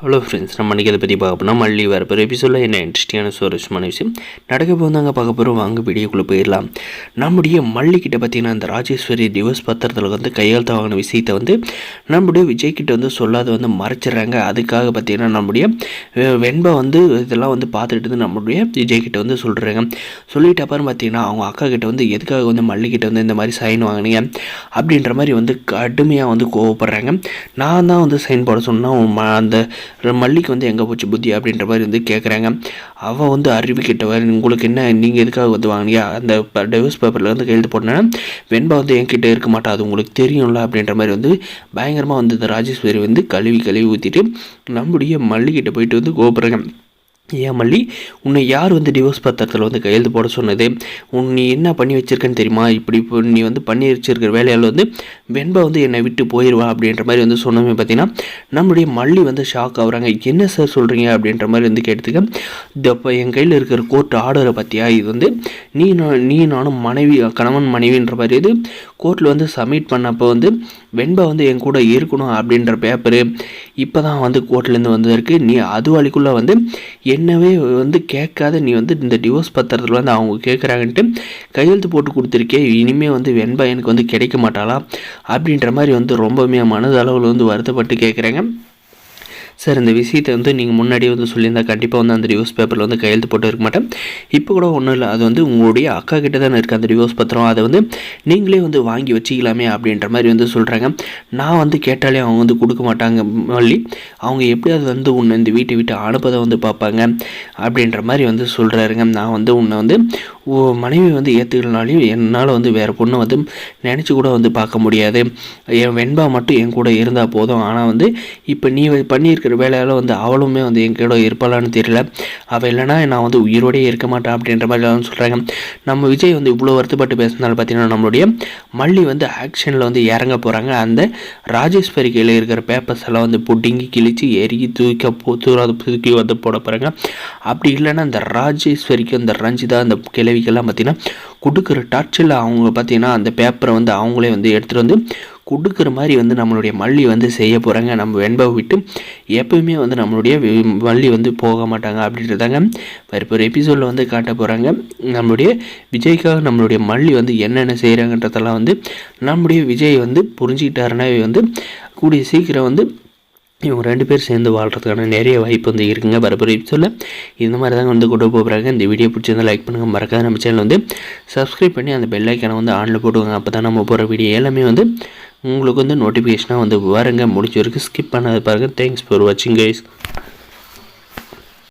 Hello friends, நம்ம இன்றைக்கி அதை பற்றி பார்க்க போனால் மல்லி வரப்போகிற எபிசோடில் என்ன இன்ட்ரெஸ்டிங்கான சுவாரஸ்யமான விஷயம் நடக்க போதாங்க பார்க்க போகிறோம். வாங்க வீடியோக்குள்ளே போயிடலாம். நம்முடைய மல்லிக்கிட்ட பார்த்திங்கன்னா இந்த ராஜேஸ்வரி டிவோர்ஸ் பத்திரத்தில் வந்து கையெழுத்து வாங்கின விஷயத்தை வந்து நம்முடைய விஜய்கிட்ட வந்து சொல்லாத வந்து மறைச்சிட்றாங்க. அதுக்காக பார்த்திங்கன்னா நம்முடைய வெண்பா வந்து இதெல்லாம் வந்து பார்த்துட்டு நம்முடைய விஜய்கிட்ட வந்து சொல்கிறாங்க. சொல்லிட்டு அப்புறம் பார்த்திங்கன்னா அவங்க அக்கா கிட்ட வந்து எதுக்காக வந்து மல்லிக்கிட்ட வந்து இந்த மாதிரி சைன் வாங்கினீங்க அப்படின்ற மாதிரி வந்து கடுமையாக வந்து கோவப்படுறாங்க. நான் தான் வந்து சைன் போட சொன்னால் அந்த மல்லிக்கு வந்து எங்கே போச்சு புத்தி அப்படின்ற மாதிரி வந்து கேட்குறாங்க. அவள் வந்து அறிவு கிட்டவர், உங்களுக்கு என்ன, நீங்கள் எதுக்காக வந்து வாங்கினியா, அந்த டிவோர்ஸ் பேப்பரில் வந்து கையெழுத்து போட்டேன்னா வெண்பா வந்து என்கிட்ட இருக்க மாட்டா, அது உங்களுக்கு தெரியும்ல அப்படின்ற மாதிரி வந்து பயங்கரமாக வந்து இந்த ராஜேஸ்வரி வந்து கழுவி ஊற்றிட்டு நம்முடைய மல்லிக்கிட்ட போயிட்டு வந்து கோபுறாங்க. ஏன் மல்லி, உன்னை யார் வந்து டிவோர்ஸ் பத்திரத்தில் வந்து கையெழுத்து போட சொன்னது? நீ என்ன பண்ணி வச்சிருக்கன்னு தெரியுமா? இப்படி இப்போ நீ வந்து பண்ணி வச்சிருக்கிற வேலையால் வந்து வெண்பா வந்து என்னை விட்டு போயிடுவா அப்படின்ற மாதிரி வந்து சொன்னமே பார்த்தீங்கன்னா நம்மளுடைய மல்லி வந்து ஷாக் ஆகுறாங்க. என்ன சார் சொல்கிறீங்க அப்படின்ற மாதிரி வந்து கேட்டுக்க, இப்போ என் கையில் இருக்கிற கோர்ட் ஆர்டரை பார்த்தியா, இது வந்து நீ நானும் கணவன் மனைவின்ற மாதிரி இது கோர்ட்டில் வந்து சப்மிட் பண்ணப்போ வந்து வெண்பா வந்து என் கூட இருக்கணும் அப்படின்ற பேப்பரு இப்போ தான் வந்து கோர்ட்லேருந்து வந்ததற்கு நீ அதுவாளிக்குள்ளே வந்து என்னவே வந்து கேட்காத நீ வந்து இந்த டிவோர்ஸ் பத்திரத்தில் வந்து அவங்க கேட்குறாங்கன்ட்டு கையெழுத்து போட்டு கொடுத்துருக்கே, இனிமேல் வந்து வெண்பா எனக்கு வந்து கிடைக்க மாட்டாளா அப்படின்ற மாதிரி வந்து ரொம்பவுமே மனதளவில் வந்து வருத்தப்பட்டு கேட்குறாங்க. சார், இந்த விஷயத்தை வந்து நீங்கள் முன்னாடியே வந்து சொல்லியிருந்தால் கண்டிப்பாக வந்து அந்த டிவோர்ஸ் பேப்பரில் வந்து கையெழுத்து போட்டு இருக்க மாட்டேன். இப்போ கூட ஒன்றும் இல்லை, அது வந்து உங்களுடைய அக்கா கிட்ட தானே இருக்குது அந்த டிவோர்ஸ் பத்திரம், அதை வந்து நீங்களே வந்து வாங்கி வச்சிக்கலாமே அப்படின்ற மாதிரி வந்து சொல்கிறாங்க. நான் வந்து கேட்டாலே அவங்க வந்து கொடுக்க மாட்டாங்க மல்லி, அவங்க எப்படியாவது வந்து உன்னை இந்த வீட்டை விட்டு அனுப்பதை வந்து பார்ப்பாங்க அப்படின்ற மாதிரி வந்து சொல்கிறாருங்க. நான் வந்து உன்னை வந்து மனைவி வந்து ஏற்றுக்கலனாலையும் என்னால் வந்து வேறு பொண்ணை வந்து நினச்சி கூட வந்து பார்க்க முடியாது. என் வெண்பா மட்டும் என் கூட இருந்தால் போதும். ஆனால் வந்து இப்போ நீ பண்ணியிருக்க வேலையால் வந்து அவளுமே வந்து எங்கூட இருப்பாளான்னு தெரியல, அவள் இல்லைனா நான் வந்து உயிரோடே இருக்க மாட்டேன் அப்படின்ற மாதிரி சொல்கிறாங்க. நம்ம விஜய் வந்து இவ்வளோ வருத்தப்பட்டு பேசினாலும் பார்த்தீங்கன்னா நம்மளுடைய மல்லி வந்து ஆக்ஷனில் வந்து இறங்க போகிறாங்க. அந்த ராஜேஸ்வரி கையில் இருக்கிற பேப்பர்ஸ் எல்லாம் வந்து புட்டிங்கி கிழிச்சு எரிக்கி தூக்கி வந்து போட போகிறாங்க. அப்படி இல்லைன்னா இந்த ராஜேஸ்வரிக்கு இந்த ரஞ்சிதா அந்த கிழவிக்கெல்லாம் பார்த்திங்கன்னா கொடுக்குற டார்ச்சரில் அவங்க பார்த்திங்கன்னா அந்த பேப்பரை வந்து அவங்களே வந்து எடுத்துகிட்டு வந்து கொடுக்குற மாதிரி வந்து நம்மளுடைய மல்லி வந்து செய்ய போகிறாங்க. நம்ம வெண்பாவை விட்டு எப்பவுமே வந்து நம்மளுடைய மல்லி வந்து போக மாட்டாங்க அப்படின்றதாங்க ஒரு எபிசோடில் வந்து காட்ட போகிறாங்க. நம்மளுடைய விஜய்க்காக நம்மளுடைய மல்லி வந்து என்னென்ன செய்கிறாங்கன்றதெல்லாம் வந்து நம்முடைய விஜய் வந்து புரிஞ்சுக்கிட்டாருன்னா வந்து கூடிய சீக்கிரம் வந்து இவங்க 2 பேர் சேர்ந்து வாழ்கிறதுக்கான நிறைய வாய்ப்பு வந்து இருக்குங்க. வரப்போகிற எபிசோடில் இந்த மாதிரி தாங்க வந்து கொண்டு போகிறாங்க. இந்த வீடியோ பிடிச்சிருந்தால் லைக் பண்ணுங்கள், மறக்காத நம்ம சேனல் வந்து சப்ஸ்கிரைப் பண்ணி அந்த பெல் ஐக்கானை வந்து ஆனில் போட்டுவாங்க. அப்போ தான் நம்ம போகிற வீடியோ எல்லாமே வந்து உங்களுக்கு வந்து நோட்டிஃபிகேஷனாக வந்து வருங்க. முடிஞ்ச வரைக்கும் ஸ்கிப் பண்ணாத பாருங்கள். தேங்க்ஸ் ஃபார் வாட்சிங் கைஸ்.